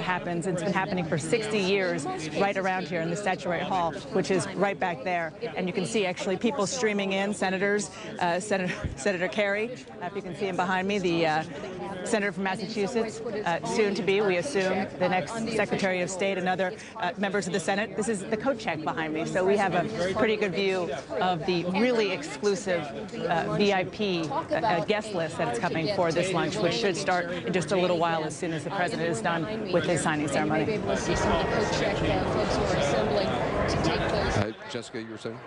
happens. It's been happening for 60 years right around here in the Statuary Hall, which is right back there. And you can see actually people streaming in, senators, Senator Kerry, if you can see him behind me, the senator from Massachusetts, soon to be, we assume, the next Secretary of State, and other members of the Senate. This is the coat check behind me, so we have a pretty good view of the really exclusive VIP guest list that's coming for this lunch, which should start in just a little while as soon as the president is done with his signing ceremony. Maybe able to see some of the coat check folks who are assembling to take place. Jessica, you were saying?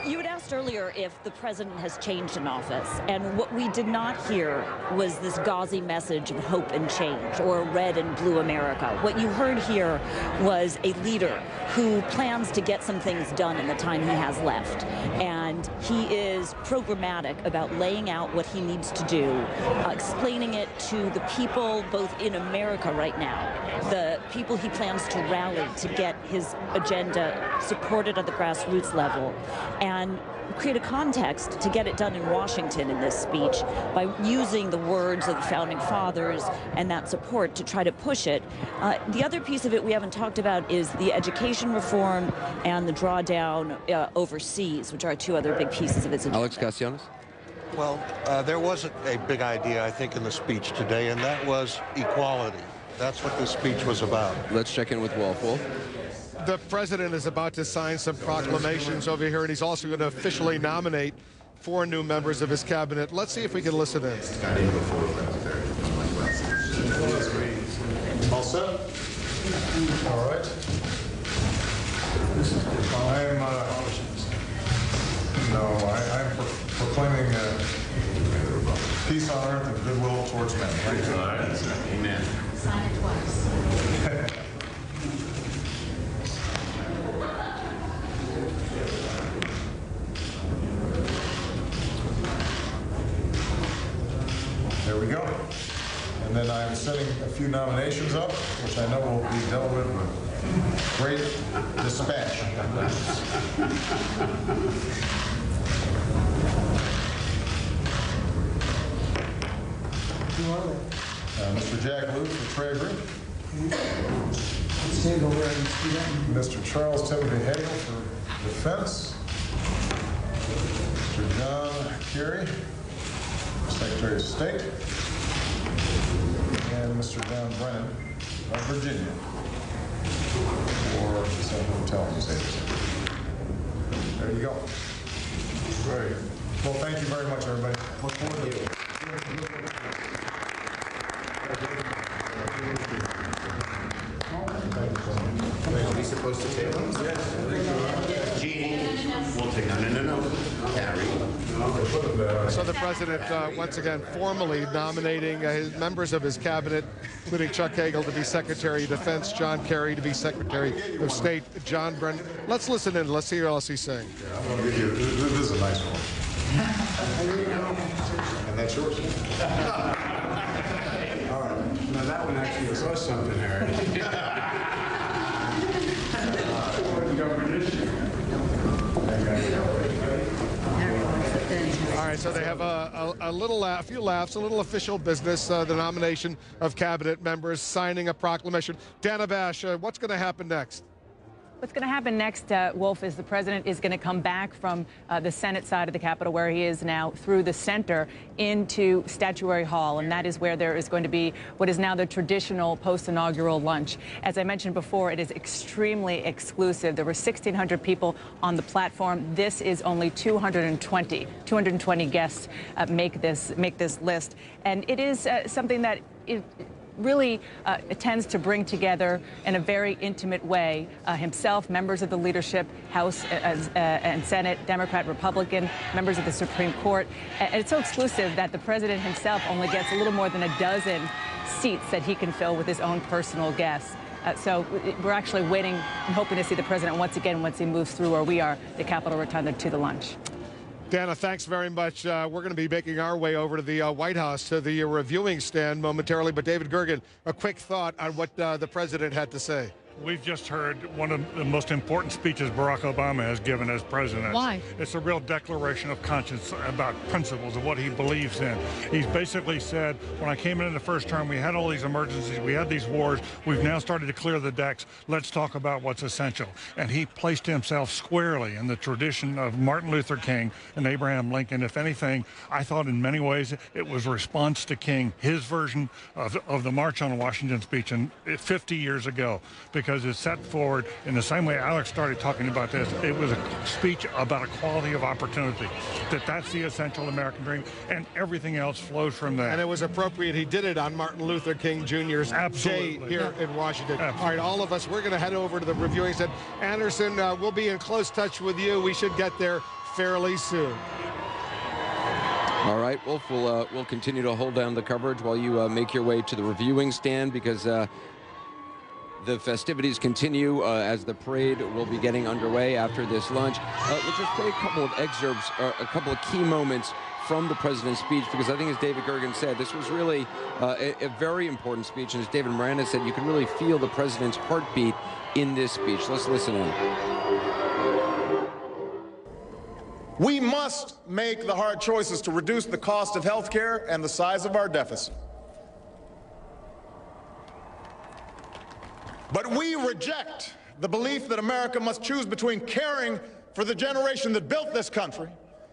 You had asked earlier if the president has changed in office, and what we did not hear was this gauzy message of hope and change, or red and blue America. What you heard here was a leader who plans to get some things done in the time he has left, and he is programmatic about laying out what he needs to do, explaining it to the people both in America right now, the people he plans to rally to get his agenda supported at the grassroots level, and create a context to get it done in Washington in this speech by using the words of the founding fathers and that support to try to push it. The other piece of it we haven't talked about is the education reform and the drawdown overseas, which are two other big pieces of its agenda. Alex Castellanos? Well, there was a big idea, I think, in the speech today, and that was equality. That's what this speech was about. Let's check in with Wolf. Wolf? The president is about to sign some proclamations over here, and he's also going to officially nominate 4 new members of his cabinet. Let's see if we can listen in. All set? All right. I'm proclaiming peace on earth and goodwill towards men. Right? Amen. Sign it twice. There we go. And then I'm setting a few nominations up, which I know will be dealt with great dispatch. Mr. Jack Luke for Treasury. Mr. Charles Timothy Hagel for Defense. Mr. John Kerry, Secretary of State, and Mr. John Brennan of Virginia for the Central Intelligence Agency. There you go. Great. Well, thank you very much, everybody. Look forward to it. Are we supposed to take them? Yes. Jeannie, we'll take them. No. Harry. So the president, once again, formally nominating his members of his cabinet, including Chuck Hagel to be Secretary of Defense, John Kerry to be Secretary of State, John Brennan. Let's listen in. Let's see what else he's saying. Yeah, I'm going to give you, this is a nice one. And that's yours. All right. Now that one actually was something, Harry. All right, so they have a few laughs, a little official business, the nomination of cabinet members, signing a proclamation. Dana Bash, what's going to happen next? What's going to happen next, Wolf, is the president is going to come back from the Senate side of the Capitol, where he is now, through the center into Statuary Hall, and that is where there is going to be what is now the traditional post-inaugural lunch. As I mentioned before, it is extremely exclusive. There were 1,600 people on the platform. This is only 220 guests make this list, and it is something that really tends to bring together in a very intimate way himself, members of the leadership, House and Senate, Democrat, Republican, members of the Supreme Court. And it's so exclusive that the president himself only gets a little more than a dozen seats that he can fill with his own personal guests. So we're actually waiting and hoping to see the president once again once he moves through where we are, the Capitol Rotunda, to the lunch. Dana, thanks very much. We're going to be making our way over to the White House, to the reviewing stand momentarily. But David Gergen, a quick thought on what the president had to say. We've just heard one of the most important speeches Barack Obama has given as president. Why? It's a real declaration of conscience about principles of what he believes in. He's basically said, when I came in the first term, we had all these emergencies, we had these wars, we've now started to clear the decks, let's talk about what's essential. And he placed himself squarely in the tradition of Martin Luther King and Abraham Lincoln. If anything, I thought in many ways it was a response to King, his version of the March on Washington speech 50 years ago, because it set forward in the same way Alex started talking about this. It was a speech about equality of opportunity, that's the essential American dream, and everything else flows from that. And it was appropriate he did it on Martin Luther King Jr.'s day here in Washington. Absolutely. All right, all of us, we're going to head over to the reviewing set. Anderson, we'll be in close touch with you. We should get there fairly soon. All right, Wolf, we'll continue to hold down the coverage while you make your way to the reviewing stand, because the festivities continue as the parade will be getting underway after this lunch. Let's just play a couple of excerpts, a couple of key moments from the president's speech, because I think, as David Gergen said, this was really a very important speech. And as David Miranda said, you can really feel the president's heartbeat in this speech. Let's listen in. We must make the hard choices to reduce the cost of health care and the size of our deficit. But we reject the belief that America must choose between caring for the generation that built this country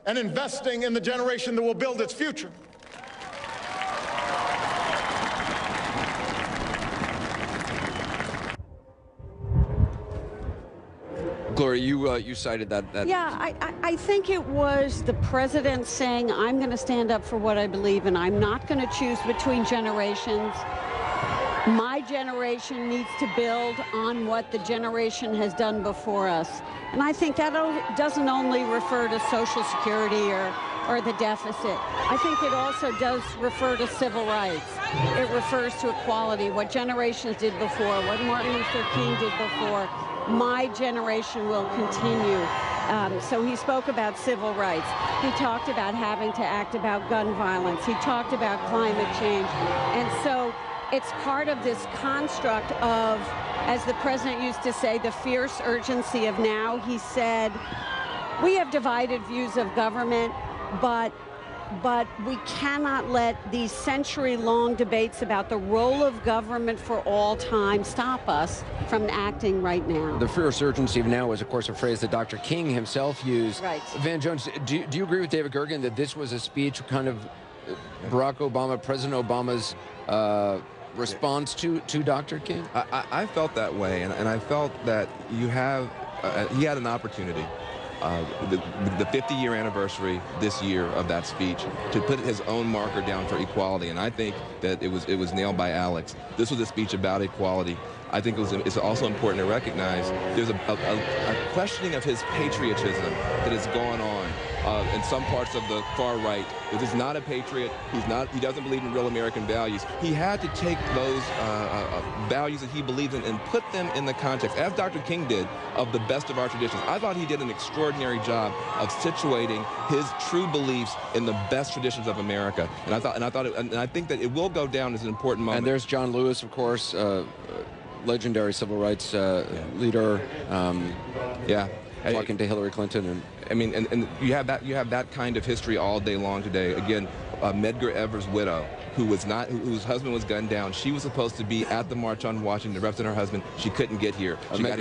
and investing in the generation that will build its future. Gloria, you cited that. Yeah, I think it was the president saying, I'm going to stand up for what I believe in. I'm not going to choose between generations. My generation needs to build on what the generation has done before us. And I think that doesn't only refer to Social Security or the deficit. I think it also does refer to civil rights. It refers to equality, what generations did before, what Martin Luther King did before. My generation will continue. So he spoke about civil rights. He talked about having to act about gun violence. He talked about climate change. And so it's part of this construct of, as the president used to say, the fierce urgency of now. He said, we have divided views of government, but we cannot let these century-long debates about the role of government for all time stop us from acting right now. The fierce urgency of now is, of course, a phrase that Dr. King himself used. Right. Van Jones, do you agree with David Gergen that this was a speech kind of Barack Obama, President Obama's response to Dr. King? I felt that way, and I felt that he had an opportunity, the 50-year anniversary this year of that speech, to put his own marker down for equality, and I think that it was nailed by Alex. This was a speech about equality. I think it's also important to recognize there's a questioning of his patriotism that has gone on in some parts of the far right. This is not a patriot. He doesn't believe in real American values. He had to take those values that he believes in and put them in the context, as Dr. King did, of the best of our traditions. I thought he did an extraordinary job of situating his true beliefs in the best traditions of America. And I think that it will go down as an important moment. And there's John Lewis, of course, legendary civil rights leader. Talking to Hillary Clinton, and I mean, and you have that kind of history all day long today. Again, Medgar Evers' widow, whose husband was gunned down. She was supposed to be at the March on Washington to represent her husband. She couldn't get here. She got here